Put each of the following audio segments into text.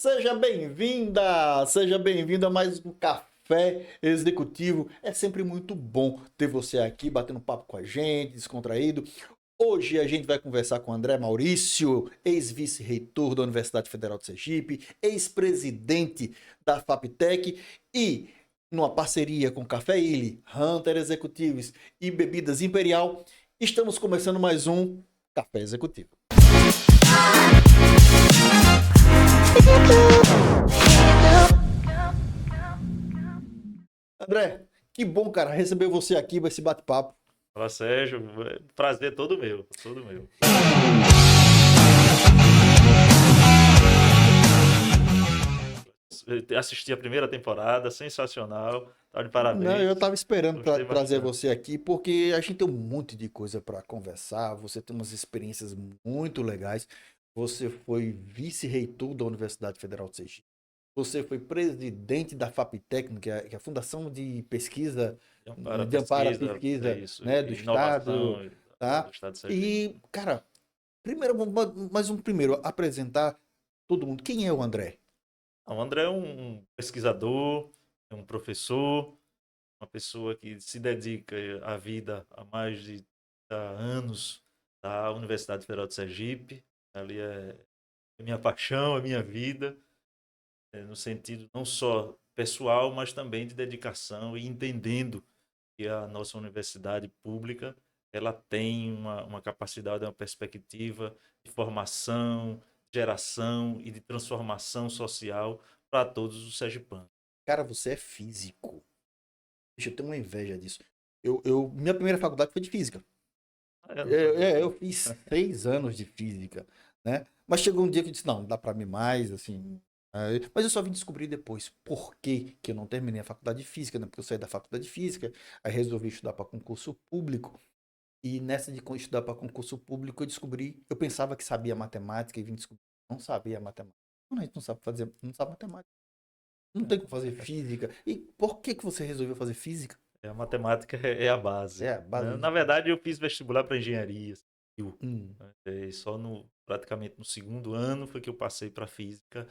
Seja bem-vinda, seja bem-vindo a mais um Café Executivo. É sempre muito bom ter você aqui batendo papo com a gente, descontraído. Hoje a gente vai conversar com André Maurício, ex-vice-reitor da Universidade Federal de Sergipe, ex-presidente da Faptec e, numa parceria com Café Illy, Hunter Executivos e Bebidas Imperial, estamos começando mais um Café Executivo. André, que bom, cara, receber você aqui, vai esse bate-papo. Fala, Sérgio, prazer todo meu, todo meu. Assisti a primeira temporada, sensacional, tá de Não, eu parabéns. estava esperando Gostei trazer bastante. você aqui, porque a gente tem um monte de coisa para conversar, você tem umas experiências muito legais. Você foi vice-reitor da Universidade Federal de Sergipe. Você foi presidente da FAPTEC, que é a Fundação de Pesquisa, Para de amparo à pesquisa, é pesquisa, isso, né, do Estado, inovação do tá? Estado de Sergipe. E, cara, primeiro, primeiro, apresentar todo mundo. Quem é o André? O André é um pesquisador, é um professor, uma pessoa que se dedica à vida há mais de 30 anos da Universidade Federal de Sergipe. Ali é minha paixão, a minha vida. No sentido não só pessoal, mas também de dedicação e entendendo que a nossa universidade pública ela tem uma capacidade, uma perspectiva de formação, geração e de transformação social para todos os sergipanos. Cara, você é físico. Deixa eu ter uma inveja disso. Minha primeira faculdade foi de física. Eu não sabia Eu disso. fiz 6 anos de física, né? Mas chegou um dia que eu disse, não dá pra mim mais, assim. Mas eu só vim descobrir depois por que eu não terminei a faculdade de física, né? Porque eu saí da faculdade de física, aí resolvi estudar para concurso público. E nessa de estudar para concurso público, eu descobri, eu pensava que sabia matemática e vim descobrir que não sabia matemática. Não, a gente não sabe fazer, não sabe matemática. Não tem como fazer física. E por que você resolveu fazer física? A matemática é a base, É a né? base de Na tudo. verdade, eu fiz vestibular para engenharia civil, Hum. né? E só praticamente no segundo ano foi que eu passei para física.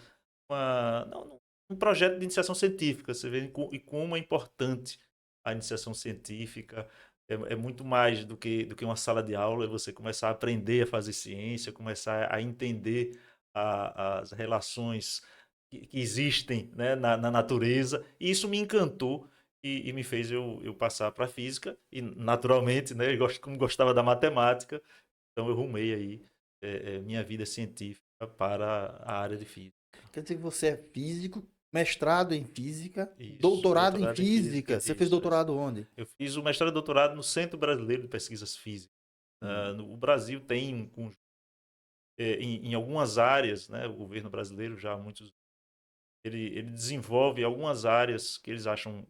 Não, um projeto de iniciação científica. Você vê e como é importante a iniciação científica. É muito mais do que uma sala de aula. É você começar a aprender a fazer ciência, começar a entender as relações que existem, né, na natureza. E isso me encantou e me fez eu passar para física. E, naturalmente, né, como gostava da matemática, então eu rumei aí minha vida científica para a área de física. Quer dizer que você é físico, mestrado em física, Isso, doutorado em doutorado em física. física, Você fez isso. doutorado onde? Eu fiz o mestrado e doutorado no Centro Brasileiro de Pesquisas Físicas. Hum. O Brasil tem em algumas áreas, né, o governo brasileiro já há muitos ele desenvolve algumas áreas que eles acham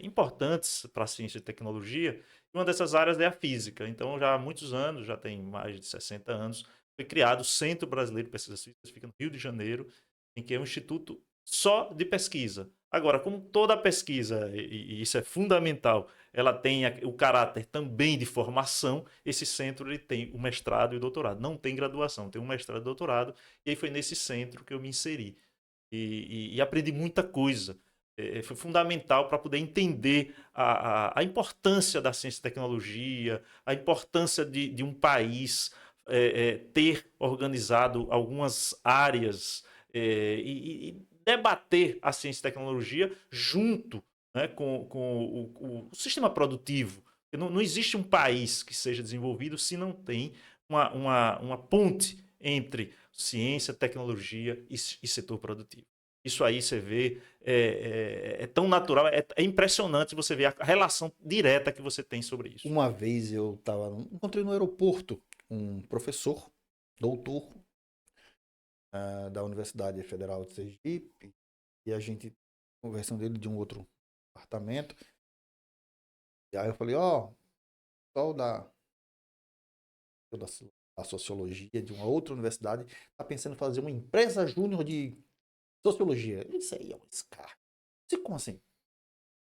importantes para a ciência e tecnologia, e uma dessas áreas é a física. Então, já há muitos anos, já tem mais de 60 anos, foi criado o Centro Brasileiro de Pesquisas Físicas, fica no Rio de Janeiro, em que é um instituto só de pesquisa. Agora, como toda pesquisa, e isso é fundamental, ela tem o caráter também de formação, esse centro ele tem o mestrado e o doutorado. Não tem graduação, tem um mestrado e doutorado, e aí foi nesse centro que eu me inseri e aprendi muita coisa. Foi fundamental para poder entender a importância da ciência e tecnologia, a importância de um país ter organizado algumas áreas e debater a ciência e tecnologia junto, né, com o sistema produtivo. Não existe um país que seja desenvolvido se não tem uma ponte entre ciência, tecnologia e setor produtivo. Isso aí você vê, é tão natural, é impressionante você ver a relação direta que você tem sobre isso. Uma vez encontrei no aeroporto um professor, doutor, da Universidade Federal de Sergipe, e a gente conversando dele de um outro departamento. E aí eu falei, ó, pessoal da, da sociologia de uma outra universidade está pensando em fazer uma empresa júnior de sociologia. Isso aí é um escárnio. Como assim?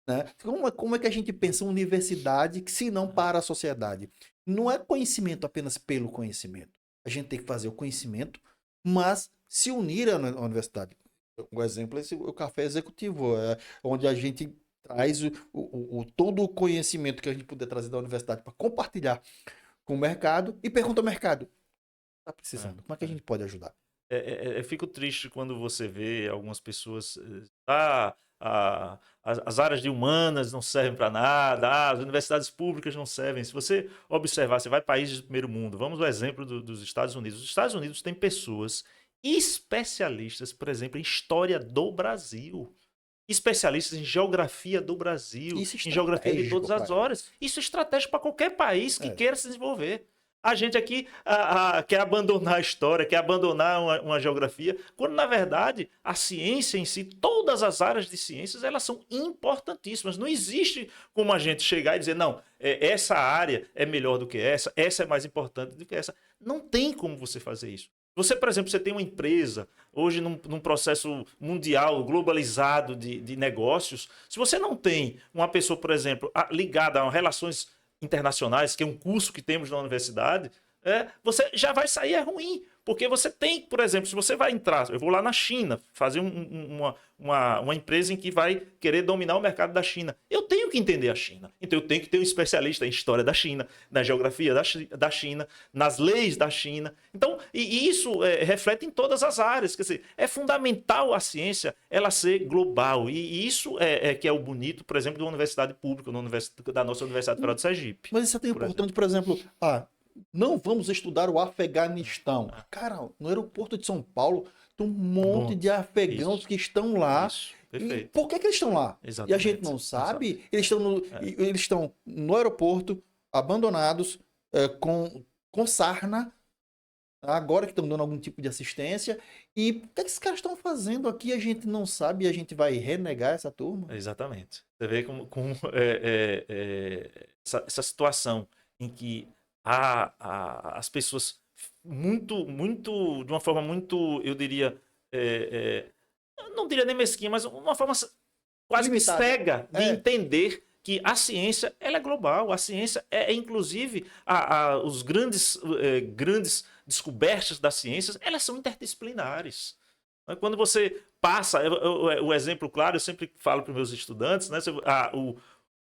Né? Como é que a gente pensa uma universidade que se não para a sociedade? Não é conhecimento apenas pelo conhecimento. A gente tem que fazer o conhecimento, mas se unir à universidade. Um exemplo é o café executivo, onde a gente traz todo o conhecimento que a gente puder trazer da universidade para compartilhar com o mercado e pergunta ao mercado, está precisando, como é que a gente pode ajudar? Eu fico triste quando você vê algumas pessoas. As áreas de humanas não servem para nada, as universidades públicas não servem. Se você observar, você vai países do primeiro mundo, vamos ao exemplo dos Estados Unidos. Os Estados Unidos têm pessoas especialistas, por exemplo, em história do Brasil. Especialistas em geografia do Brasil, Isso é em geografia de estratégico todas as para horas. Isso é estratégico para qualquer país que é, queira se desenvolver. A gente aqui quer abandonar a história, quer abandonar uma geografia, quando na verdade a ciência em si, todas as áreas de ciências, elas são importantíssimas. Não existe como a gente chegar e dizer, não, essa área é melhor do que essa é mais importante do que essa. Não tem como você fazer isso. Você, por exemplo, você tem uma empresa, hoje num processo mundial, globalizado de negócios, se você não tem uma pessoa, por exemplo, ligada a relações internacionais, que é um curso que temos na universidade, você já vai sair ruim. Porque você tem, por exemplo, se você vai entrar, eu vou lá na China, fazer uma empresa em que vai querer dominar o mercado da China. Eu tenho que entender a China. Então eu tenho que ter um especialista em história da China, na geografia da China, nas leis da China. Então, e isso reflete em todas as áreas. Quer dizer, é fundamental a ciência ela ser global. E isso que é o bonito, por exemplo, da universidade pública, da nossa Universidade Federal de Sergipe. mas isso é tão importante, por exemplo, não vamos estudar o Afeganistão. Cara, no aeroporto de São Paulo tem um monte de afegãos que estão lá. Isso, E perfeito. por que eles estão lá? E a gente Exatamente. não sabe. Eles estão no aeroporto, abandonados, com sarna, agora que estão dando algum tipo de assistência. E o que esses caras estão fazendo aqui? A gente não sabe e a gente vai renegar essa turma? Exatamente. Você vê como essa situação em que as pessoas de uma forma muito, eu diria, não diria nem mesquinha, mas uma forma quase que Limitada. cega de entender que a ciência ela é global. A ciência inclusive, os grandes descobertas das ciências, elas são interdisciplinares. Quando você passa, o exemplo claro, eu sempre falo para os meus estudantes, né?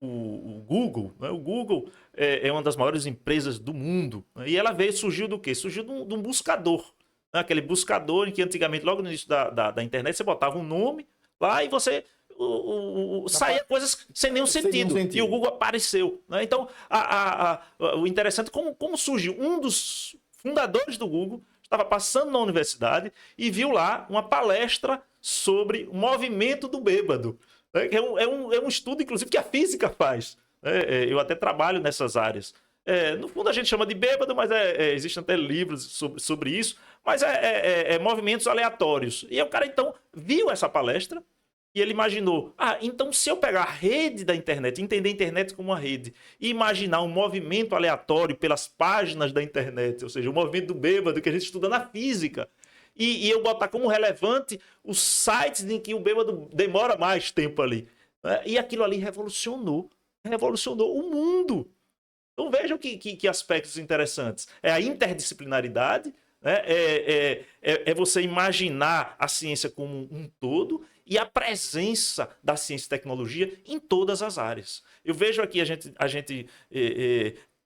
O Google, né? O Google é uma das maiores empresas do mundo, né? E ela surgiu do quê? Surgiu de um buscador, né? Aquele buscador em que antigamente, logo no início da internet, você botava um nome lá e você saía coisas sem nenhum sentido. E o Google apareceu, né? Então, o interessante é como surgiu. Um dos fundadores do Google estava passando na universidade e viu lá uma palestra sobre o movimento do bêbado. É um estudo, inclusive, que a física faz. Eu até trabalho nessas áreas. No fundo, a gente chama de bêbado, mas existem até livros sobre isso. Mas movimentos aleatórios. E o cara, então, viu essa palestra e ele imaginou, então se eu pegar a rede da internet, entender a internet como uma rede, e imaginar um movimento aleatório pelas páginas da internet, ou seja, o movimento do bêbado que a gente estuda na física, e eu botar como relevante os sites em que o bêbado demora mais tempo ali. Né? E aquilo ali revolucionou o mundo. Então vejam que aspectos interessantes. É a interdisciplinaridade, né? É você imaginar a ciência como um todo e a presença da ciência e tecnologia em todas as áreas. Eu vejo aqui a gente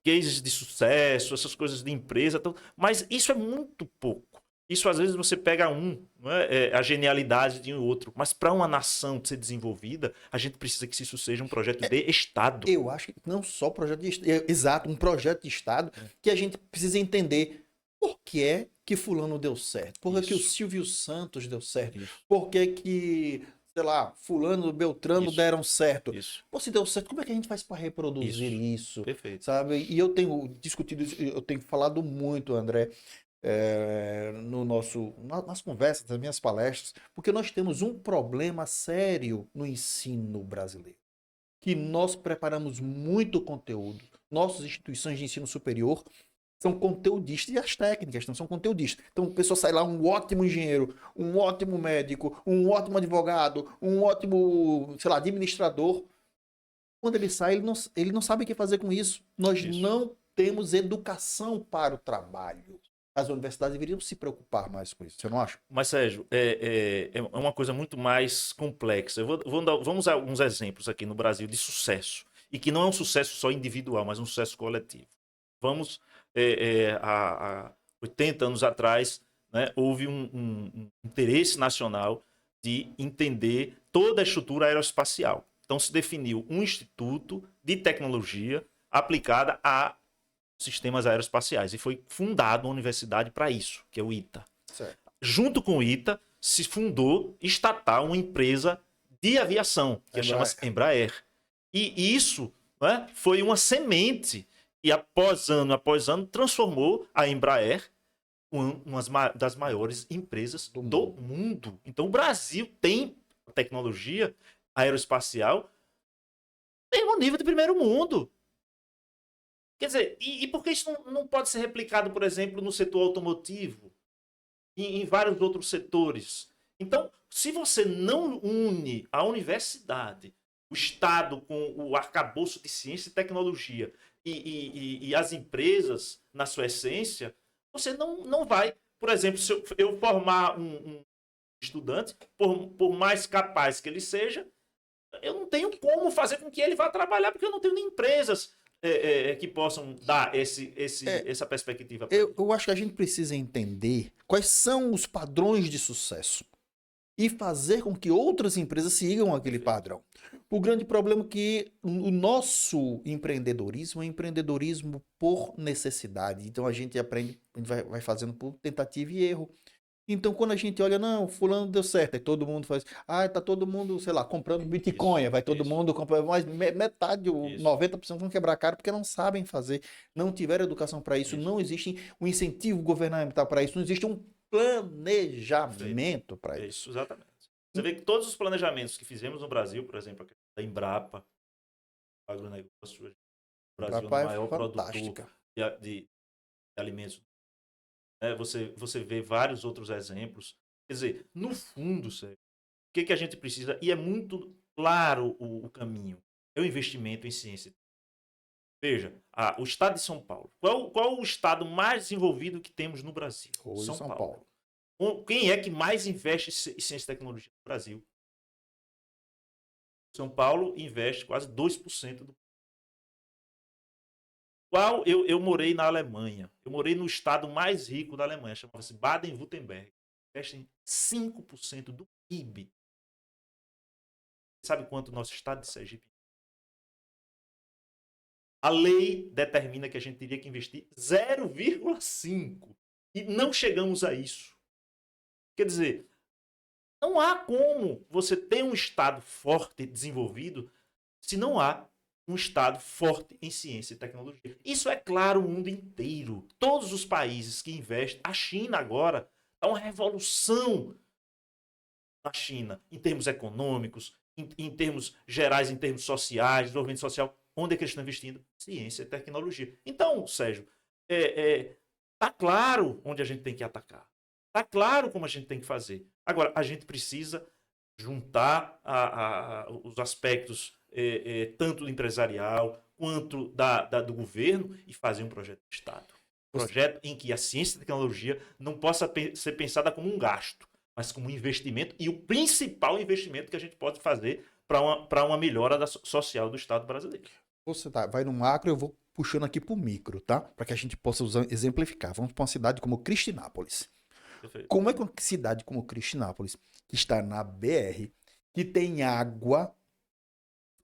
cases de sucesso, essas coisas de empresa, mas isso é muito pouco. Isso às vezes você pega a genialidade de um outro, mas para uma nação ser desenvolvida, a gente precisa que isso seja um projeto de Estado. Eu acho que não só projeto de Estado, exato, um projeto de Estado que a gente precisa entender por que é que fulano deu certo, por que o Silvio Santos deu certo, por que, sei lá, fulano, Beltrano deram certo. Pô, se deu certo, como é que a gente faz para reproduzir isso? Perfeito. Sabe? E eu tenho discutido isso, eu tenho falado muito, André, nas conversas, nas minhas palestras, porque nós temos um problema sério no ensino brasileiro, que nós preparamos muito conteúdo, nossas instituições de ensino superior são conteudistas e as técnicas não são conteudistas. Então a pessoa sai lá um ótimo engenheiro, um ótimo médico, um ótimo advogado, um ótimo, sei lá, administrador. Quando ele sai, ele não sabe o que fazer com isso. Nós não temos educação para o trabalho. As universidades deveriam se preocupar mais com isso, você não acha? Mas, Sérgio, é uma coisa muito mais complexa. Vamos usar alguns exemplos aqui no Brasil de sucesso. E que não é um sucesso só individual, mas um sucesso coletivo. Vamos, há 80 anos atrás, né, houve um interesse nacional de entender toda a estrutura aeroespacial. Então, se definiu um instituto de tecnologia aplicada a sistemas aeroespaciais. E foi fundada uma universidade para isso, que é o ITA. Certo. Junto com o ITA, se fundou estatal uma empresa de aviação, que chama-se Embraer. E isso, né, foi uma semente e após ano, transformou a Embraer uma das maiores empresas do mundo. Então, o Brasil tem tecnologia aeroespacial mesmo nível de primeiro mundo. Quer dizer, e por que isso não pode ser replicado, por exemplo, no setor automotivo? Em vários outros setores. Então, se você não une a universidade, o Estado com o arcabouço de ciência e tecnologia e as empresas, na sua essência, você não vai... Por exemplo, se eu formar um estudante, por mais capaz que ele seja, eu não tenho como fazer com que ele vá trabalhar, porque eu não tenho nem empresas que possam dar essa perspectiva. Eu acho que a gente precisa entender quais são os padrões de sucesso e fazer com que outras empresas sigam aquele padrão. O grande problema é que o nosso empreendedorismo é empreendedorismo por necessidade. Então a gente aprende, a gente vai fazendo por tentativa e erro. Então, quando a gente olha, não, fulano deu certo, aí todo mundo faz, tá todo mundo, sei lá, comprando Bitcoin, vai todo mundo comprar, mas metade, 90% vão quebrar a cara porque não sabem fazer, não tiveram educação para isso, não existe um incentivo governamental para isso, não existe um planejamento para isso. Exatamente. Você vê que todos os planejamentos que fizemos no Brasil, por exemplo, a questão da Embrapa, o agronegócio, o Brasil é o maior produtor de alimentos. Você vê vários outros exemplos. Quer dizer, no fundo, Sérgio, o que a gente precisa, e é muito claro o caminho, é o investimento em ciência. Veja, o estado de São Paulo. Qual o estado mais desenvolvido que temos no Brasil? São Paulo. Quem é que mais investe em ciência e tecnologia no Brasil? São Paulo investe quase 2% do... Eu morei na Alemanha. Eu morei no estado mais rico da Alemanha, chamava-se Baden-Württemberg. Investem 5% do PIB. Sabe quanto o nosso estado de Sergipe? A lei determina que a gente teria que investir 0,5%. E não chegamos a isso. Quer dizer, não há como você ter um estado forte e desenvolvido se não há um estado forte em ciência e tecnologia. Isso é claro o mundo inteiro. Todos os países que investem, a China agora, há uma revolução na China, em termos econômicos, em termos gerais, em termos sociais, desenvolvimento social. Onde é que eles estão investindo? Ciência e tecnologia. Então, Sérgio, tá claro onde a gente tem que atacar. Tá claro como a gente tem que fazer. Agora, a gente precisa juntar os aspectos tanto do empresarial quanto do governo e fazer um projeto de Estado. Um projeto em que a ciência e a tecnologia não possa ser pensada como um gasto, mas como um investimento e o principal investimento que a gente pode fazer para uma melhora social do Estado brasileiro. Você vai no macro, eu vou puxando aqui para o micro, tá? Para que a gente possa exemplificar. Vamos para uma cidade como Cristinápolis. Perfeito. Como é que uma cidade como Cristinápolis, que está na BR, que tem água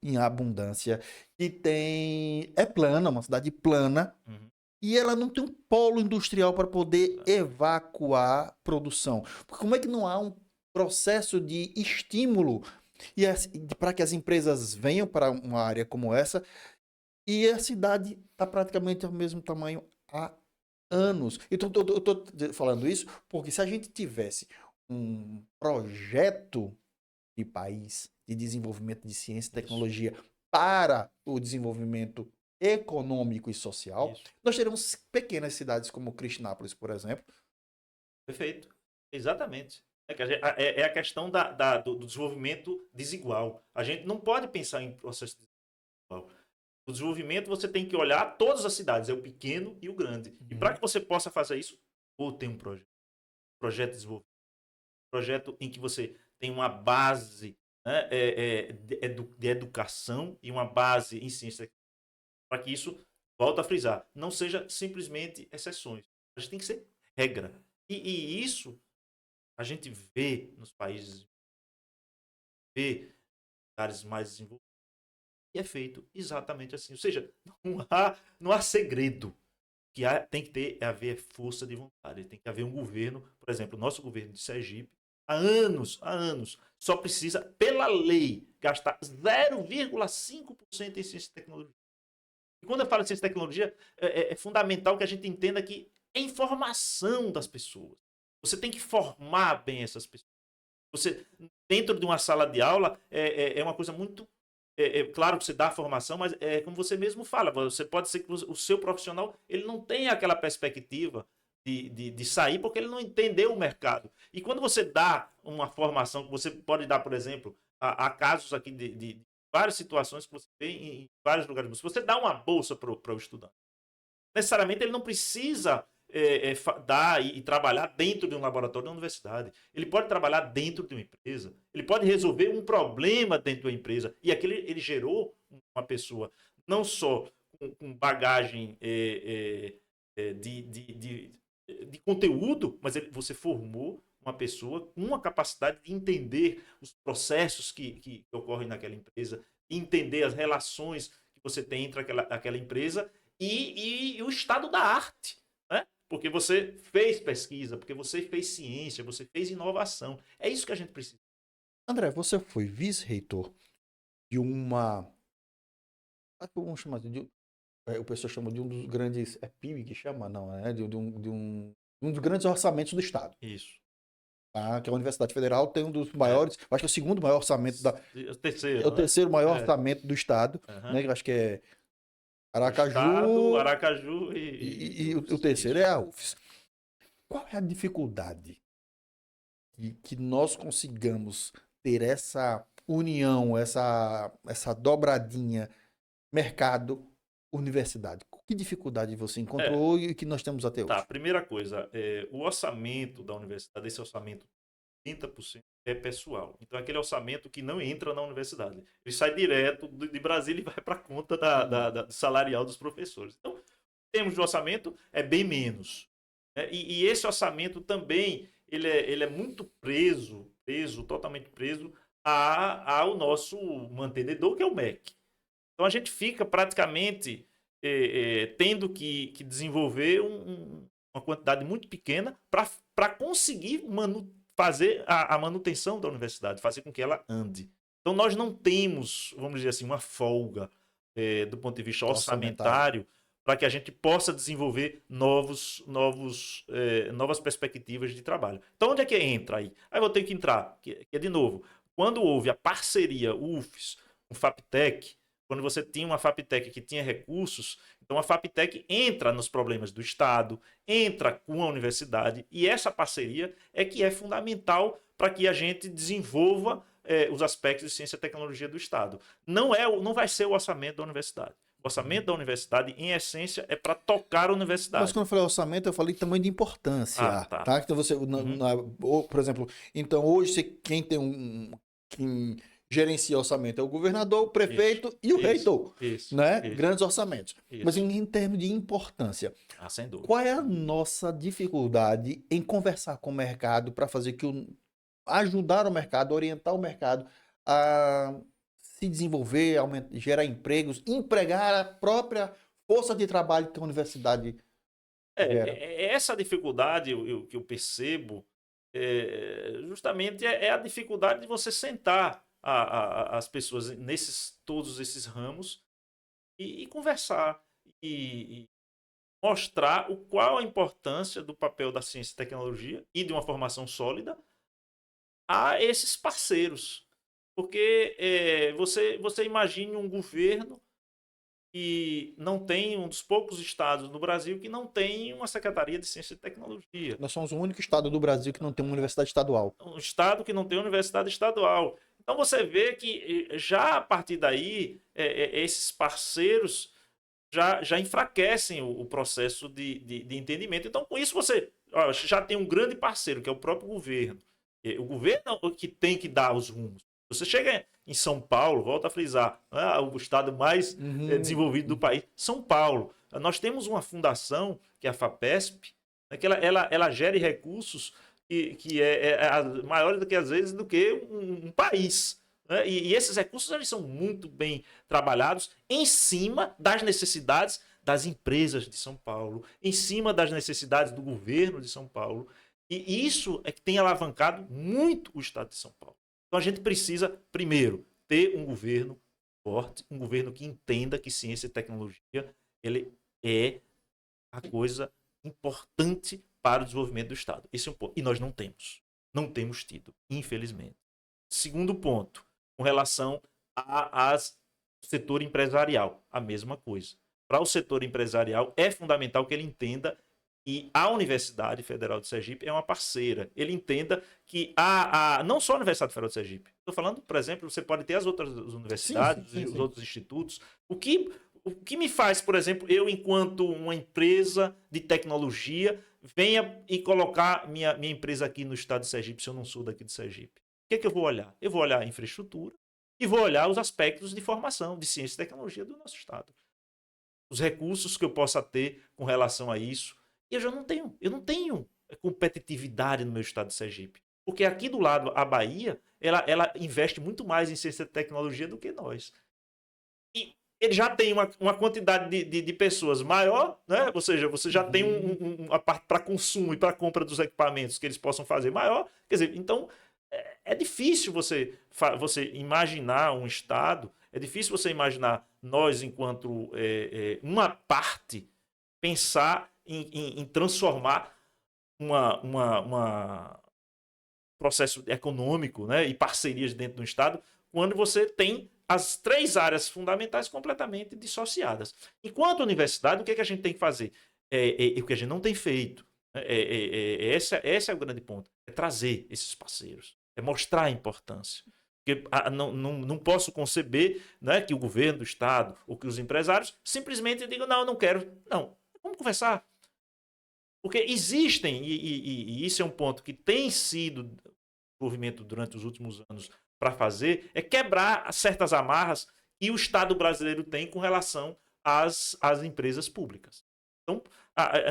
em abundância, que é plana, uma cidade plana, e ela não tem um polo industrial para poder evacuar produção? Como é que não há um processo de estímulo para que as empresas venham para uma área como essa e a cidade está praticamente ao mesmo tamanho há anos? Então, eu estou falando isso porque se a gente tivesse um projeto de país de desenvolvimento de ciência e tecnologia para o desenvolvimento econômico e social, nós teremos pequenas cidades como Cristinápolis, por exemplo. Perfeito. Exatamente. É a questão do desenvolvimento desigual. A gente não pode pensar em processo desigual. O desenvolvimento você tem que olhar todas as cidades, é o pequeno e o grande. E para que você possa fazer isso, ou tem um projeto de desenvolvimento, projeto em que você tem uma base, né, de educação e uma base em ciência, para que isso, volta a frisar, não seja simplesmente exceções. A gente tem que ser regra. E isso a gente vê nos países, vê em lugares mais desenvolvidos, e é feito exatamente assim. Ou seja, não há segredo. Tem que haver força de vontade. Tem que haver um governo, por exemplo, o nosso governo de Sergipe, há anos, só precisa, pela lei, gastar 0,5% em ciência e tecnologia. E quando eu falo em ciência e tecnologia, é fundamental que a gente entenda que é informação das pessoas. Você tem que formar bem essas pessoas. Você, dentro de uma sala de aula, é uma coisa muito. Claro que você dá a formação, mas é como você mesmo fala, você pode ser que o seu profissional ele não tenha aquela perspectiva de sair porque ele não entendeu o mercado. E quando você dá uma formação, que você pode dar, por exemplo, há casos aqui de várias situações que você vê em vários lugares. Se você dá uma bolsa para o estudante, necessariamente ele não precisa dar e trabalhar dentro de um laboratório da universidade. Ele pode trabalhar dentro de uma empresa. Ele pode resolver um problema dentro da empresa. E aquele ele gerou uma pessoa não só com bagagem de conteúdo, mas você formou uma pessoa com uma capacidade de entender os processos que ocorrem naquela empresa, entender as relações que você tem entre aquela empresa e o estado da arte, né? Porque você fez pesquisa, porque você fez ciência, você fez inovação. É isso que a gente precisa. André, você foi vice-reitor de uma. Vamos chamar o pessoal chama de um dos grandes. É PIB que chama? Não, é um dos grandes orçamentos do Estado. Isso. Tá? Que a Universidade Federal tem um dos maiores. Acho que é o segundo maior orçamento da. O terceiro. É o terceiro maior orçamento do Estado. Uhum. Né? Que eu acho que é Aracaju. Estado, Aracaju E o terceiro é a UFES. Qual é a dificuldade que nós consigamos ter essa união, essa dobradinha mercado-universidade? Que dificuldade você encontrou e que nós temos até hoje? Tá, primeira coisa, o orçamento da universidade, esse orçamento, 30% é pessoal. Então, é aquele orçamento que não entra na universidade. Ele sai direto de Brasília e vai para a conta do salarial dos professores. Então, em termos de orçamento, é bem menos. Né? E esse orçamento também, ele é muito preso, totalmente preso ao nosso mantenedor, que é o MEC. Então, a gente fica praticamente tendo que desenvolver uma quantidade muito pequena para conseguir fazer a manutenção da universidade, fazer com que ela ande. Então, nós não temos, vamos dizer assim, uma folga do ponto de vista orçamentário para que a gente possa desenvolver novas perspectivas de trabalho. Então, onde é que entra aí? Aí eu vou ter que entrar, que é de novo, quando houve a parceria UFES com FAPTEC, quando você tinha uma FAPTEC que tinha recursos, então a FAPTEC entra nos problemas do Estado, entra com a universidade, e essa parceria é que é fundamental para que a gente desenvolva os aspectos de ciência e tecnologia do Estado. Não vai ser o orçamento da universidade. O orçamento da universidade, em essência, é para tocar a universidade. Mas quando eu falei orçamento, eu falei tamanho de importância. Tá? Então você, por exemplo, então hoje quem tem quem gerencia orçamento é o governador, o prefeito e o reitor. Né? Grandes orçamentos. Mas em termos de importância, sem dúvida. Qual é a nossa dificuldade em conversar com o mercado para fazer ajudar o mercado, orientar o mercado a se desenvolver, gerar empregos, empregar a própria força de trabalho que a universidade gera? Essa dificuldade que eu percebo justamente é a dificuldade de você sentar as pessoas todos esses ramos e conversar e mostrar qual a importância do papel da ciência e tecnologia e de uma formação sólida a esses parceiros. Porque você imagine um governo que não tem, um dos poucos estados no Brasil que não tem uma Secretaria de Ciência e Tecnologia. Nós somos o único estado do Brasil que não tem uma universidade estadual. Um estado que não tem universidade estadual. Então você vê que já a partir daí, esses parceiros já enfraquecem o processo de entendimento. Então, com isso, você ó, já tem um grande parceiro, que é o próprio governo. O governo é o que tem que dar os rumos. Você chega em São Paulo, volta a frisar, o estado mais desenvolvido do país, São Paulo. Nós temos uma fundação, que é a FAPESP, né, que ela gere recursos que é maior do que, às vezes, do que um país. Né? E esses recursos eles são muito bem trabalhados em cima das necessidades das empresas de São Paulo, em cima das necessidades do governo de São Paulo. E isso é que tem alavancado muito o estado de São Paulo. Então a gente precisa, primeiro, ter um governo forte, um governo que entenda que ciência e tecnologia ele é a coisa importante para o desenvolvimento do estado. Esse é um ponto. E nós não temos. Não temos tido, infelizmente. Segundo ponto, com relação ao setor empresarial, a mesma coisa. Para o setor empresarial, é fundamental que ele entenda que a Universidade Federal de Sergipe é uma parceira. Ele entenda que não só a Universidade Federal de Sergipe. Estou falando, por exemplo, você pode ter as outras universidades, sim. Os outros institutos. O que me faz, por exemplo, eu, enquanto uma empresa de tecnologia, venha e colocar minha empresa aqui no estado de Sergipe, se eu não sou daqui de Sergipe? O que eu vou olhar? Eu vou olhar a infraestrutura e vou olhar os aspectos de formação, de ciência e tecnologia do nosso estado. Os recursos que eu possa ter com relação a isso. E eu não tenho competitividade no meu estado de Sergipe. Porque aqui do lado, a Bahia, ela investe muito mais em ciência e tecnologia do que nós. E ele já tem uma quantidade de pessoas maior, né? Ou seja, você já tem uma parte para consumo e para compra dos equipamentos que eles possam fazer maior. Quer dizer, então, é difícil você imaginar um estado, é difícil você imaginar nós, enquanto uma parte, pensar em transformar um processo econômico, né, e parcerias dentro do Estado, quando você tem as três áreas fundamentais completamente dissociadas. Enquanto universidade, o que a gente tem que fazer? O que a gente não tem feito. Esse é o grande ponto. É trazer esses parceiros. É mostrar a importância. Porque não posso conceber, né, que o governo do Estado ou que os empresários simplesmente digam, não, eu não quero. Não, vamos conversar. Porque existem, e isso é um ponto que tem sido desenvolvimento durante os últimos anos para fazer, é quebrar certas amarras que o Estado brasileiro tem com relação às empresas públicas. Então,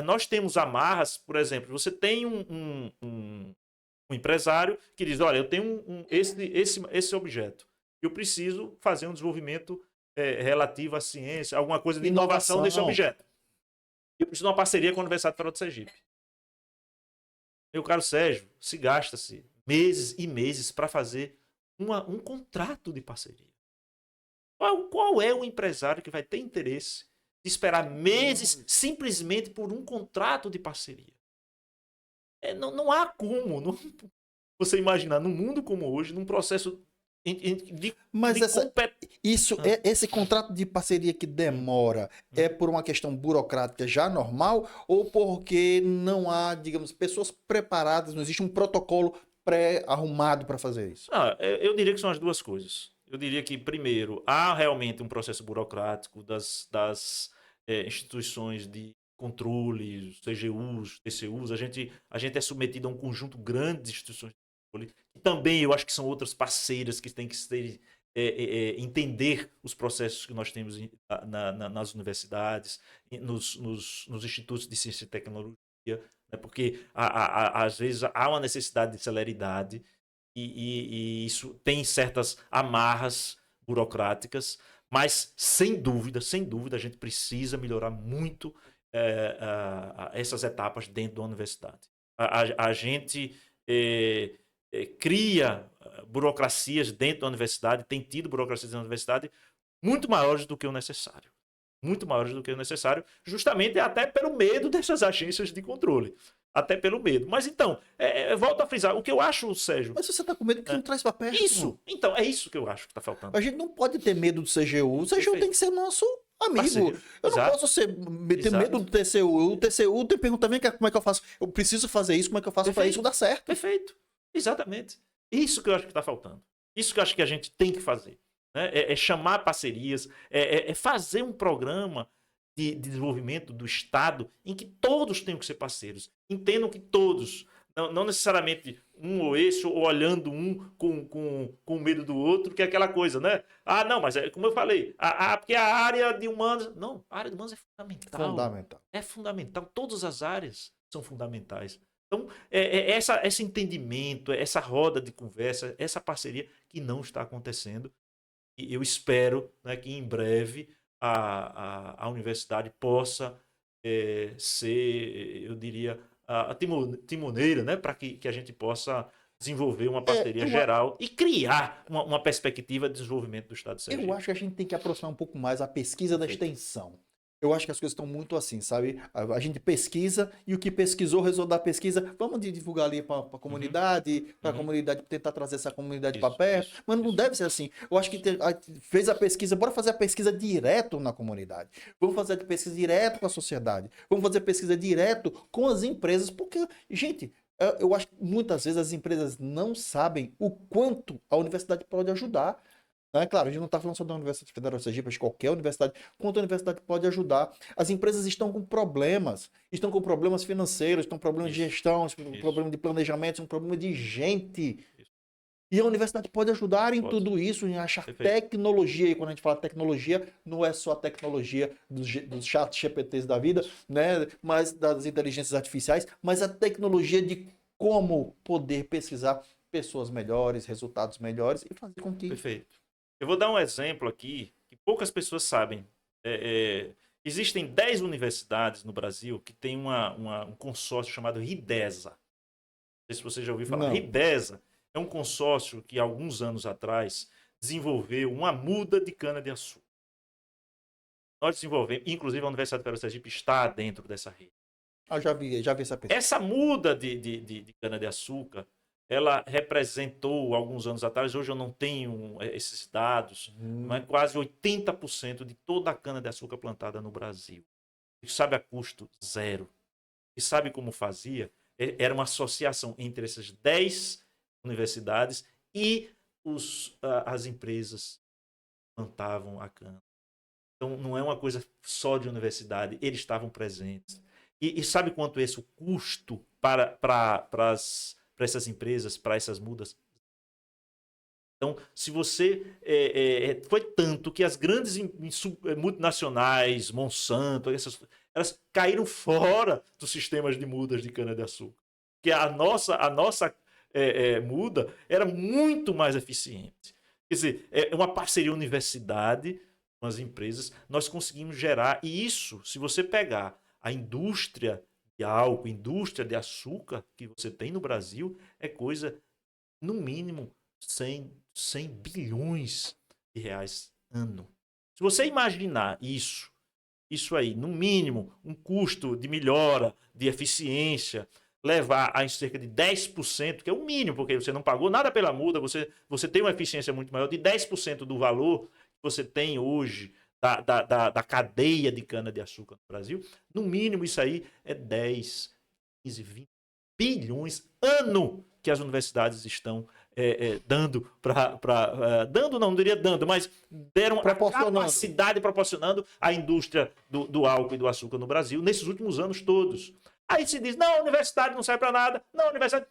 nós temos amarras, por exemplo, você tem um empresário que diz, olha, eu tenho esse objeto, eu preciso fazer um desenvolvimento relativo à ciência, alguma coisa de inovação desse objeto. Eu preciso de uma parceria com a Universidade Federal de Sergipe. Meu caro Sérgio, se gasta-se meses e meses para fazer um contrato de parceria. Qual é o empresário que vai ter interesse de esperar meses simplesmente por um contrato de parceria? Não há como você imaginar, num mundo como hoje, num processo esse contrato de parceria que demora é por uma questão burocrática já normal ou porque não há, digamos, pessoas preparadas, não existe um protocolo pré-arrumado para fazer isso? Eu diria que são as duas coisas. Eu diria que, primeiro, há realmente um processo burocrático das instituições de controle, CGUs, TCUs. A gente é submetido a um conjunto grande de instituições de controle. E também eu acho que são outras parceiras que têm que entender os processos que nós temos nas universidades, nos institutos de ciência e tecnologia, né? Porque às vezes há uma necessidade de celeridade e isso tem certas amarras burocráticas, mas sem dúvida, a gente precisa melhorar muito essas etapas dentro da universidade. A gente cria burocracias dentro da universidade, tem tido burocracias dentro da universidade muito maiores do que o necessário. Muito maiores do que o necessário, justamente até pelo medo dessas agências de controle. Até pelo medo. Mas então, volto a frisar, o que eu acho, Sérgio... Mas você está com medo que não traz para perto? Isso! Então, é isso que eu acho que está faltando. A gente não pode ter medo do CGU. O CGU tem que ser nosso amigo. Eu não posso ter medo do TCU. O TCU tem que perguntar, vem cá, como é que eu faço? Eu preciso fazer isso, como é que eu faço para isso dar certo? Perfeito. Exatamente. Isso que eu acho que está faltando. Isso que eu acho que a gente tem que fazer. Né? É chamar parcerias, é fazer um programa de desenvolvimento do Estado em que todos têm que ser parceiros. Entendam que todos, não necessariamente um ou esse, ou olhando um com medo do outro, que é aquela coisa, né? Ah, não, mas como eu falei, porque a área de humanos... Não, a área de humanos é fundamental. Fundamental. É fundamental. Todas as áreas são fundamentais. Então, esse entendimento, essa roda de conversa, essa parceria que não está acontecendo. E eu espero, né, que em breve a universidade possa ser, eu diria, a timoneira, né, para que a gente possa desenvolver uma parceria geral e criar uma perspectiva de desenvolvimento do Estado de Sergipe. Eu acho que a gente tem que aproximar um pouco mais a pesquisa da extensão. Eu acho que as coisas estão muito assim, sabe? A gente pesquisa e o que pesquisou, resultado da pesquisa, vamos divulgar ali para a comunidade, para a comunidade tentar trazer essa comunidade para perto. Mas não deve ser assim. Eu acho que fez a pesquisa, bora fazer a pesquisa direto na comunidade. Vamos fazer a pesquisa direto com a sociedade. Vamos fazer a pesquisa direto com as empresas, porque, gente, eu acho que muitas vezes as empresas não sabem o quanto a universidade pode ajudar. Claro, a gente não está falando só da Universidade Federal de Sergipe, mas de qualquer universidade, quanto a universidade pode ajudar. As empresas estão com problemas financeiros, estão com problemas de gestão, com problema de planejamento, com problema de gente. E a universidade pode ajudar em tudo isso, em achar tecnologia. E quando a gente fala tecnologia, não é só a tecnologia dos chat GPTs da vida, né? Mas das inteligências artificiais, mas a tecnologia de como poder pesquisar pessoas melhores, resultados melhores e fazer com que... Perfeito. Eu vou dar um exemplo aqui que poucas pessoas sabem. Existem 10 universidades no Brasil que têm um consórcio chamado RIDESA. Não sei se você já ouviu falar. Não. RIDESA é um consórcio que, alguns anos atrás, desenvolveu uma muda de cana-de-açúcar. Nós desenvolvemos, inclusive a Universidade Federal de Sergipe está dentro dessa rede. Já vi essa pesquisa. Essa muda de cana-de-açúcar, ela representou, alguns anos atrás, hoje eu não tenho esses dados, mas quase 80% de toda a cana-de-açúcar plantada no Brasil. E sabe a custo zero. E sabe como fazia? Era uma associação entre essas 10 universidades e as empresas que plantavam a cana. Então, não é uma coisa só de universidade, eles estavam presentes. E sabe quanto é esse o custo para essas empresas, para essas mudas? Então, se você... foi tanto que as grandes multinacionais, Monsanto, elas caíram fora dos sistemas de mudas de cana-de-açúcar. Porque a nossa muda era muito mais eficiente. Quer dizer, é uma parceria universidade com as empresas, nós conseguimos gerar. E isso, se você pegar a indústria de álcool, indústria de açúcar que você tem no Brasil, é coisa, no mínimo, 100 bilhões de reais ano. Se você imaginar isso aí, no mínimo, um custo de melhora, de eficiência, levar a cerca de 10%, que é o mínimo, porque você não pagou nada pela muda, você tem uma eficiência muito maior, de 10% do valor que você tem hoje da cadeia de cana-de-açúcar no Brasil, no mínimo isso aí é 10, 15, 20 bilhões ano que as universidades estão dando dando, não diria dando, mas deram a capacidade proporcionando à indústria do álcool e do açúcar no Brasil nesses últimos anos todos. Aí se diz, não, a universidade não serve para nada, não, a universidade...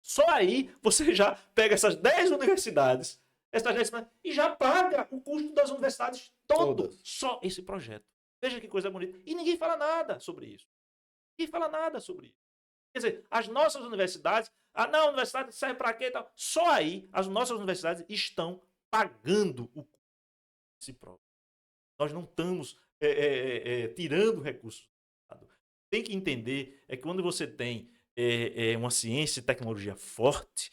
Só aí você já pega essas 10 universidades, e já paga o custo das universidades todo. Só esse projeto. Veja que coisa bonita. E ninguém fala nada sobre isso. Ninguém fala nada sobre isso. Quer dizer, as nossas universidades... não, a universidade serve para quê? Só aí as nossas universidades estão pagando o custo desse projeto. Nós não estamos tirando recursos. Tem que entender que quando você tem uma ciência e tecnologia forte,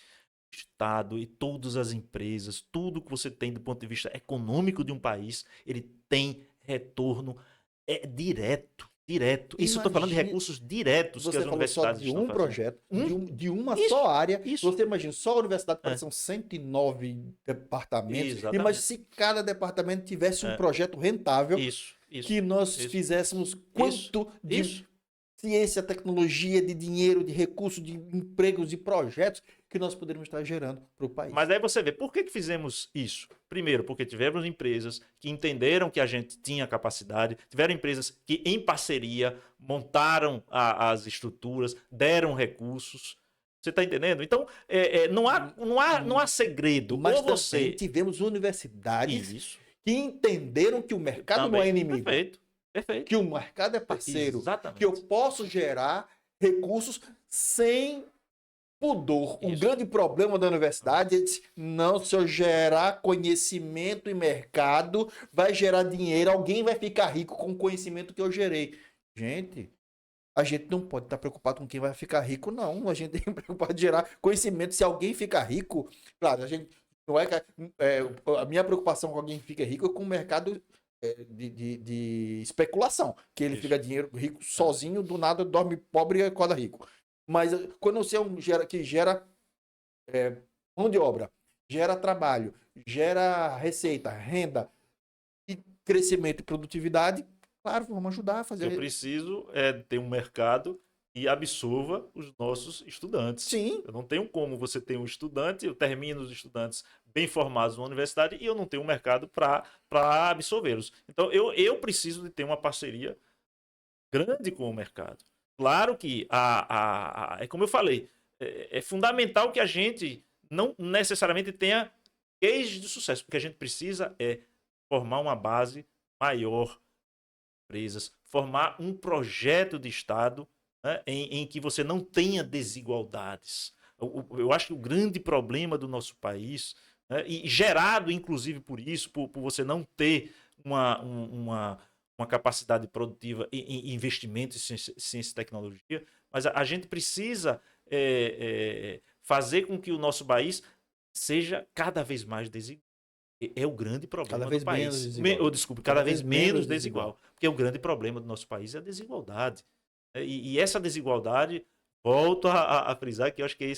o Estado e todas as empresas, tudo que você tem do ponto de vista econômico de um país, ele tem retorno direto. Isso eu estou falando de recursos diretos que as universidades estão fazendo. Projeto, de uma só área. Você imagina, só a universidade são 109 departamentos. Exatamente. Imagina se cada departamento tivesse um projeto rentável que nós fizéssemos quanto de ciência, tecnologia, de dinheiro, de recursos, de empregos, de projetos que nós poderíamos estar gerando para o país. Mas aí você vê, por que fizemos isso? Primeiro, porque tivemos empresas que entenderam que a gente tinha capacidade, tiveram empresas que, em parceria, montaram as estruturas, deram recursos. Você está entendendo? Então, não há segredo. Mas Ou também você. tivemos universidades Isso. que entenderam que o mercado não é Também. inimigo, Perfeito. Perfeito. que o mercado é parceiro, Exatamente. que eu posso gerar recursos sem pudor. Um Isso. grande problema da universidade é dizer, não, se eu gerar conhecimento e mercado, vai gerar dinheiro, alguém vai ficar rico com o conhecimento que eu gerei. Gente, a gente não pode estar preocupado com quem vai ficar rico, não. A gente tem que preocupado em gerar conhecimento. Se alguém ficar rico, claro, a gente não é, a minha preocupação com alguém que fica rico é com o mercado de especulação, que ele Isso. fica dinheiro rico sozinho, do nada dorme pobre e acorda rico. Mas quando você que gera mão de obra, gera trabalho, gera receita, renda e crescimento e produtividade, claro, vamos ajudar a fazer. Eu preciso ter um mercado que absorva os nossos estudantes. Sim. Eu não tenho como você ter um estudante, eu termino os estudantes bem formados na universidade e eu não tenho um mercado para absorvê-los. Então, eu preciso de ter uma parceria grande com o mercado. Claro que, é como eu falei, é fundamental que a gente não necessariamente tenha cases de sucesso, porque a gente precisa formar uma base maior empresas, formar um projeto de Estado, né, em que você não tenha desigualdades. Eu acho que o grande problema do nosso país, né, e gerado inclusive por isso, por você não ter uma capacidade produtiva em investimento em ciência e tecnologia, mas a gente precisa fazer com que o nosso país seja cada vez mais desigual. É o grande problema do país. Desculpe, cada vez menos desigual. Porque o grande problema do nosso país é a desigualdade. E essa desigualdade, volto a frisar que eu acho que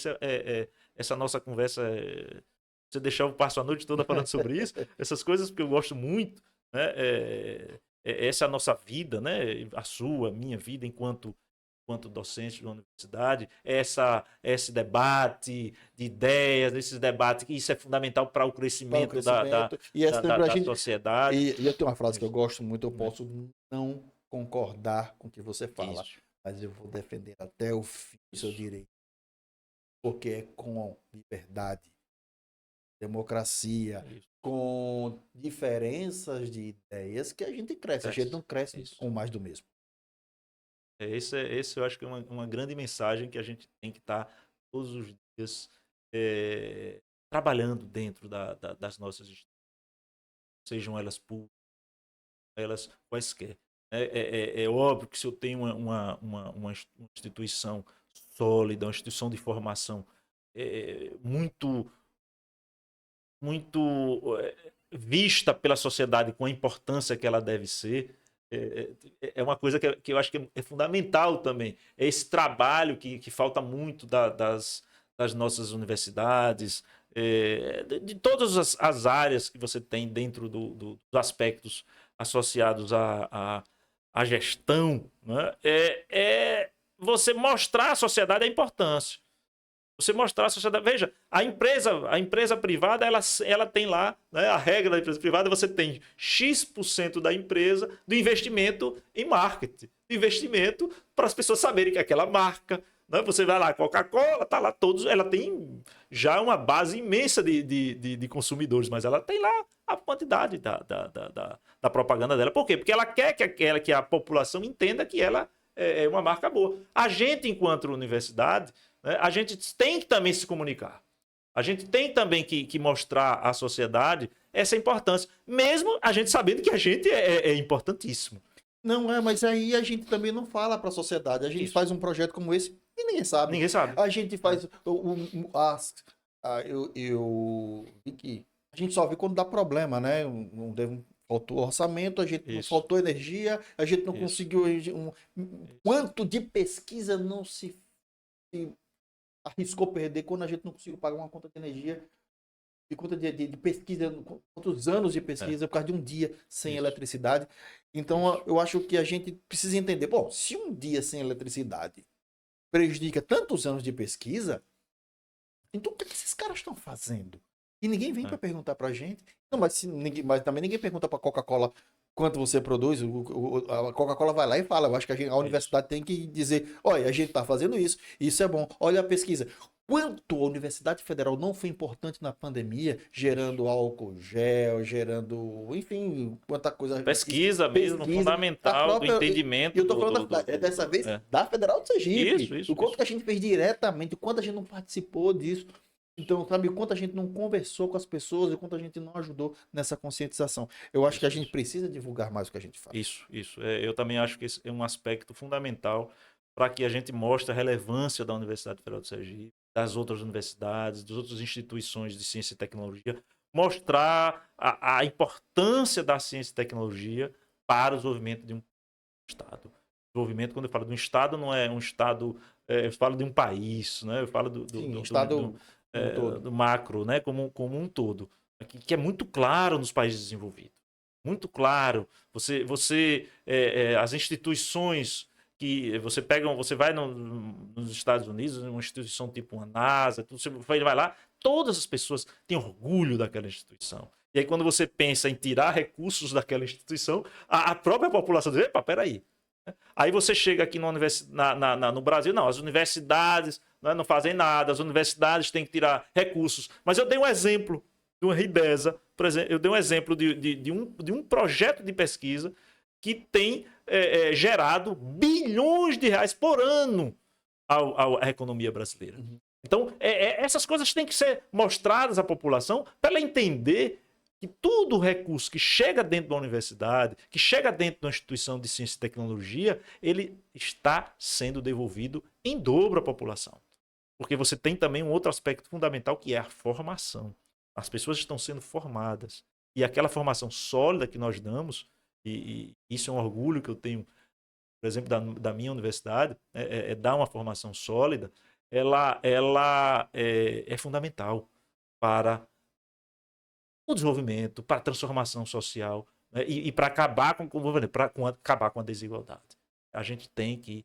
essa nossa conversa, você deixar eu passo a noite toda falando sobre isso, essas coisas porque eu gosto muito, né? Essa é a nossa vida, né? A sua, a minha vida enquanto docente de uma universidade, esse debate de ideias, esses debates, isso é fundamental para o crescimento, da sociedade. E eu tenho uma frase que eu gosto muito, eu posso não concordar com o que você fala, Isso. mas eu vou defender até o fim do seu direito. Porque é com liberdade, democracia, com diferenças de ideias que a gente cresce. A gente não cresce com mais do mesmo. Esse eu acho que é uma grande mensagem que a gente tem que estar todos os dias trabalhando dentro das nossas instituições, sejam elas públicas, elas quaisquer. É óbvio que se eu tenho uma instituição sólida, uma instituição de formação muito vista pela sociedade com a importância que ela deve ser, é uma coisa que eu acho que é fundamental também. É esse trabalho que falta muito das nossas universidades, de todas as áreas que você tem dentro dos aspectos associados à gestão, né? Você mostrar à sociedade a importância. Você mostrar à sociedade. Veja, a empresa privada, ela tem lá, né, a regra da empresa privada, você tem X% da empresa do investimento em marketing. Investimento para as pessoas saberem que é aquela marca. Né? Você vai lá, Coca-Cola, tá lá todos. Ela tem já uma base imensa de consumidores, mas ela tem lá a quantidade da propaganda dela. Por quê? Porque ela quer que a população entenda que ela é uma marca boa. A gente, enquanto universidade, a gente tem que também se comunicar. A gente tem também que mostrar à sociedade essa importância, mesmo a gente sabendo que a gente é importantíssimo. Não é, mas aí a gente também não fala para a sociedade. A gente faz um projeto como esse e ninguém sabe. Ninguém sabe. A gente faz... Eu vi que a gente só vê quando dá problema, né? Faltou orçamento, a gente não faltou energia, a gente não conseguiu... Quanto de pesquisa não se arriscou perder quando a gente não conseguiu pagar uma conta de energia, de conta de pesquisa, quantos anos de pesquisa por causa de um dia sem eletricidade. Então, eu acho que a gente precisa entender, bom, se um dia sem eletricidade prejudica tantos anos de pesquisa, então o que esses caras estão fazendo? E ninguém vem para perguntar pra gente. Não, mas, se ninguém, mas também ninguém pergunta pra Coca-Cola quanto você produz. A Coca-Cola vai lá e fala. Eu acho que a É isso. universidade tem que dizer: olha, a gente tá fazendo isso, isso é bom. Olha a pesquisa. Quanto a Universidade Federal não foi importante na pandemia, Isso. gerando álcool gel, gerando, enfim, quanta coisa. Pesquisa mesmo, Pesquisa. A fundamental do própria. E entendimento eu tô falando dessa vez é. da Federal do Sergipe. Isso, O quanto isso. que a gente fez diretamente, o quanto a gente não participou disso. Então, sabe, o quanto a gente não conversou com as pessoas, o quanto a gente não ajudou nessa conscientização. Eu acho que a gente Isso. precisa divulgar mais o que a gente faz. Isso. Eu também acho que esse é um aspecto fundamental para que a gente mostre a relevância da Universidade Federal do Sergipe, das outras universidades, das outras instituições de ciência e tecnologia, mostrar a importância da ciência e tecnologia para o desenvolvimento de um Estado. Desenvolvimento, quando eu falo de um Estado, não é um Estado, eu falo de um país, né? Eu falo Sim, Estado como um todo. do macro, né? Como um todo, que é muito claro nos países desenvolvidos. Muito claro. As instituições que você pega, você vai nos Estados Unidos, uma instituição tipo uma NASA, você vai lá, todas as pessoas têm orgulho daquela instituição. E aí, quando você pensa em tirar recursos daquela instituição, a própria população diz: epa, peraí. Aí você chega aqui no Brasil, não, as universidades, né, não fazem nada, as universidades têm que tirar recursos. Mas eu dei um exemplo do RIDESA, por exemplo, eu dei um exemplo de um projeto de pesquisa que tem gerado bilhões de reais por ano à economia brasileira. Uhum. Então, essas coisas têm que ser mostradas à população para ela entender que todo o recurso que chega dentro da universidade, que chega dentro de uma instituição de ciência e tecnologia, ele está sendo devolvido em dobro à população. Porque você tem também um outro aspecto fundamental, que é a formação. As pessoas estão sendo formadas. E aquela formação sólida que nós damos, e isso é um orgulho que eu tenho, por exemplo, da minha universidade, dar uma formação sólida, ela é fundamental para o desenvolvimento, para a transformação social, né? E para acabar acabar com a desigualdade. A gente tem que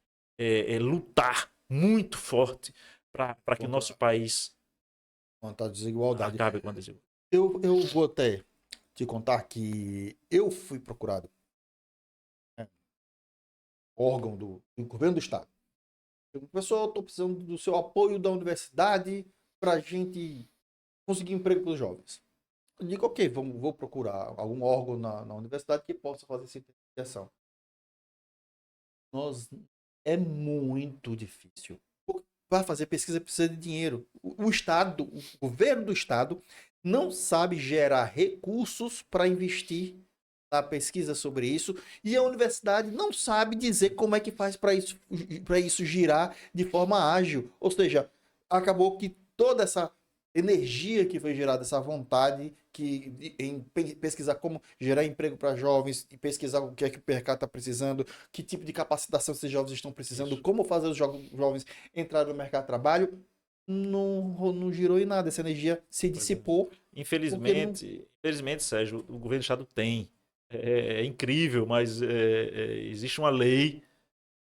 lutar muito forte para que o Contra nosso país a desigualdade. acabe com a desigualdade. Eu vou até te contar que eu fui procurado, né, órgão do governo do estado. Pessoal, estou precisando do seu apoio da universidade para a gente conseguir emprego para os jovens. Eu digo, ok, vou procurar algum órgão na universidade que possa fazer essa intermediação. Nós, é muito difícil. Para fazer pesquisa precisa de dinheiro. O Estado, o governo do Estado, não sabe gerar recursos para investir na pesquisa sobre isso, e a universidade não sabe dizer como é que faz para isso girar de forma ágil. Ou seja, acabou que toda essa energia que foi gerada, essa vontade em pesquisar como gerar emprego para jovens, e pesquisar o que é que o mercado está precisando, que tipo de capacitação esses jovens estão precisando, Isso. como fazer os jovens entrarem no mercado de trabalho, não girou em nada. Essa energia se dissipou. Infelizmente, Sérgio, o governo do estado tem. É incrível, mas existe uma lei,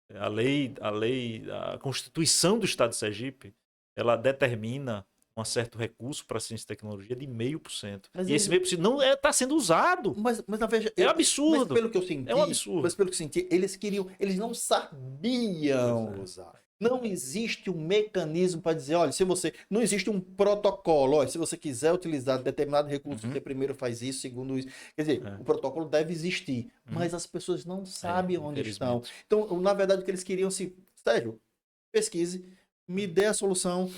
a Constituição do Estado de Sergipe, ela determina um certo recurso para ciência e tecnologia de 0,5%. Mas E esse eles, 0,5% não está sendo usado. mas na veja, É um mas absurdo. pelo que eu É um senti, absurdo. eles não sabiam Pois é. usar. Não existe um mecanismo para dizer, olha, se você, não existe um protocolo, olha, se você quiser utilizar determinado recurso, Uhum. você primeiro faz isso, segundo isso. Quer dizer, É. o protocolo deve existir, Uhum. mas as pessoas não sabem onde estão. Infelizmente. Então, na verdade, o que eles queriam, Sérgio, pesquise, me dê a solução.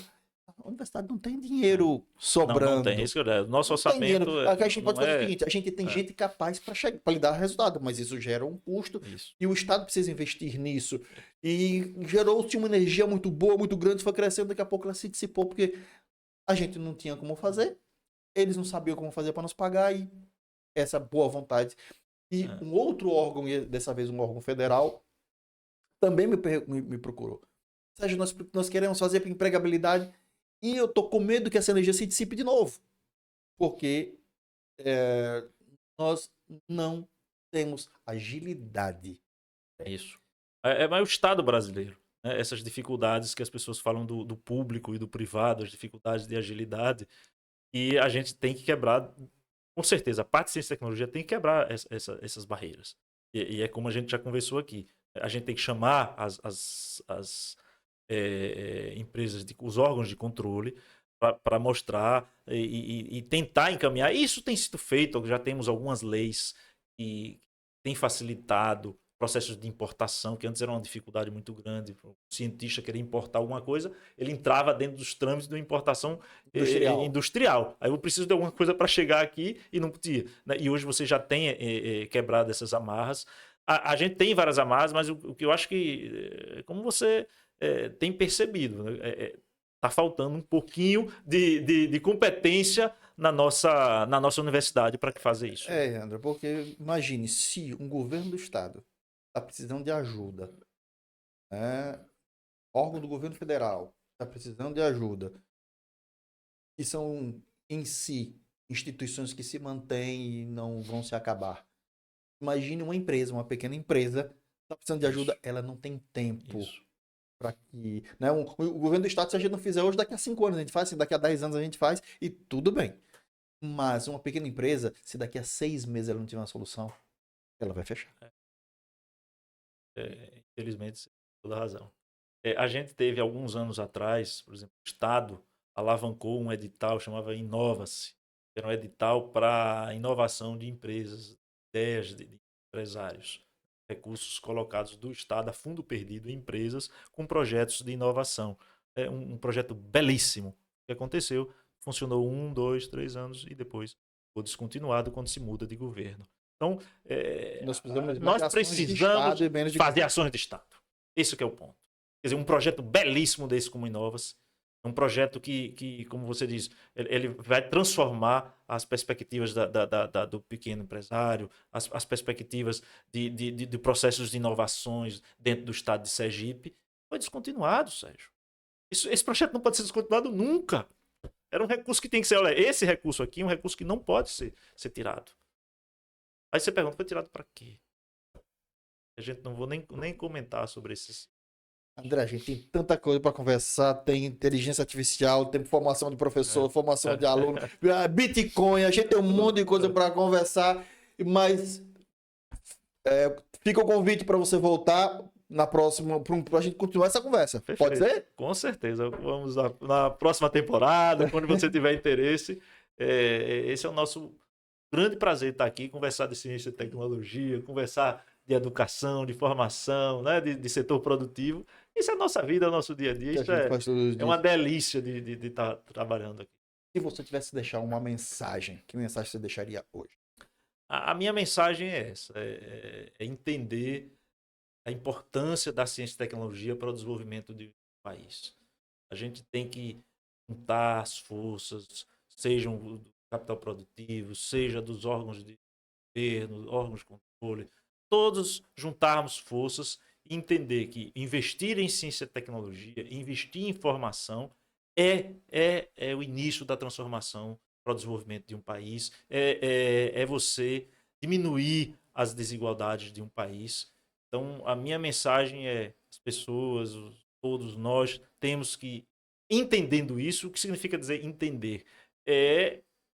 A universidade não tem dinheiro Não tem. sobrando. Isso que nosso Não tem dinheiro. orçamento A gente pode não fazer o é. seguinte: a gente tem gente capaz para lhe dar resultado, mas isso gera um custo Isso. e o Estado precisa investir nisso. E gerou-se uma energia muito boa, muito grande, foi crescendo, daqui a pouco ela se dissipou, porque a gente não tinha como fazer, eles não sabiam como fazer para nos pagar, e essa boa vontade. E um outro órgão, e dessa vez um órgão federal, também me procurou. Sérgio, nós queremos fazer para empregabilidade e eu tô com medo que essa energia se dissipe de novo. Porque nós não temos agilidade. Isso. Mas o Estado brasileiro, né? Essas dificuldades que as pessoas falam do público e do privado, as dificuldades de agilidade, E a gente tem que quebrar, com certeza, a parte de ciência e tecnologia tem que quebrar essas barreiras. E é como a gente já conversou aqui. A gente tem que chamar as empresas, os órgãos de controle, para mostrar e tentar encaminhar. Isso tem sido feito, já temos algumas leis que têm facilitado processos de importação, que antes era uma dificuldade muito grande. O cientista querer importar alguma coisa, ele entrava dentro dos trâmites de uma importação industrial. Aí eu preciso de alguma coisa para chegar aqui e não podia. Né? E hoje você já tem quebrado essas amarras. A gente tem várias amarras, mas o que eu acho que, como você tem percebido, né? Tá faltando um pouquinho de competência na nossa universidade para fazer isso. André, porque imagine se um governo do estado está precisando de ajuda, né? Órgão do governo federal está precisando de ajuda, que são em si instituições que se mantêm e não vão se acabar. Imagine uma empresa, uma pequena empresa, está precisando de ajuda, ela não tem tempo para que, né? O governo do estado, se a gente não fizer hoje, daqui a 5 anos a gente faz, se daqui a 10 anos a gente faz, e tudo bem. Mas uma pequena empresa, se daqui a 6 meses ela não tiver uma solução, ela vai fechar. Infelizmente, você tem toda a razão. A gente teve alguns anos atrás, por exemplo, o Estado alavancou um edital, chamava Inova-se, que era um edital para inovação de empresas, ideias de empresários, recursos colocados do Estado a fundo perdido em empresas com projetos de inovação. É um projeto belíssimo. O que aconteceu? Funcionou 1, 2, 3 anos e depois foi descontinuado quando se muda de governo. Então, nós precisamos fazer ações de Estado. Esse que é o ponto. Quer dizer, um projeto belíssimo desse como Inovas, um projeto que, como você diz, ele vai transformar as perspectivas do pequeno empresário, as perspectivas de processos de inovações dentro do estado de Sergipe. Foi descontinuado, Sérgio. Esse projeto não pode ser descontinuado nunca. Era um recurso que tem que ser, olha, esse recurso aqui é um recurso que não pode ser tirado. Aí você pergunta, foi tirado para quê? A gente não vou nem comentar sobre esses. André, a gente tem tanta coisa para conversar, tem inteligência artificial, tem formação de professor, formação de aluno, Bitcoin, a gente tem um monte de coisa para conversar, mas fica o convite para você voltar na próxima, para a gente continuar essa conversa. Perfeito. Pode ser? Com certeza. Vamos na próxima temporada, quando você tiver interesse. Esse é o nosso grande prazer estar aqui, conversar de ciência e tecnologia, conversar de educação, de formação, né? de setor produtivo. Isso é a nossa vida, é o nosso dia a dia. Isso é uma delícia de estar trabalhando aqui. Se você tivesse que deixar uma mensagem, que mensagem você deixaria hoje? A minha mensagem é essa, é entender a importância da ciência e tecnologia para o desenvolvimento do país. A gente tem que juntar as forças, sejam do capital produtivo, seja dos órgãos de governo, órgãos de controle, todos juntarmos forças e entender que investir em ciência e tecnologia, investir em formação é o início da transformação para o desenvolvimento de um país, é você diminuir as desigualdades de um país. Então, a minha mensagem é: as pessoas, todos nós, temos que, entendendo isso, o que significa dizer entender?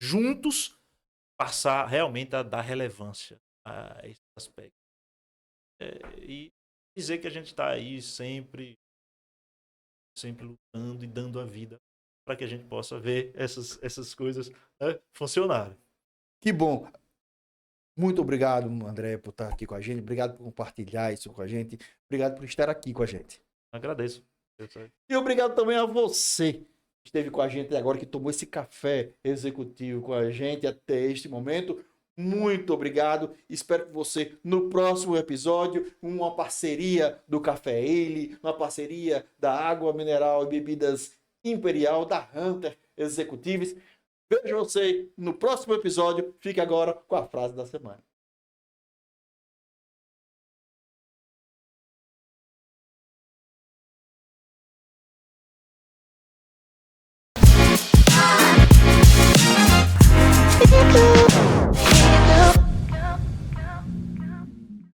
Juntos, passar realmente a dar relevância a esse aspecto. E dizer que a gente está aí sempre lutando e dando a vida para que a gente possa ver essas coisas, né, funcionarem. Que bom. Muito obrigado, André, por estar aqui com a gente. Obrigado por compartilhar isso com a gente. Obrigado por estar aqui com a gente. Agradeço. E obrigado também a você que esteve com a gente agora, que tomou esse café executivo com a gente até este momento. Muito obrigado. Espero que você, no próximo episódio, uma parceria do Café Ele, uma parceria da Água Mineral e Bebidas Imperial, da Hunter Executives. Vejo você no próximo episódio. Fique agora com a frase da semana.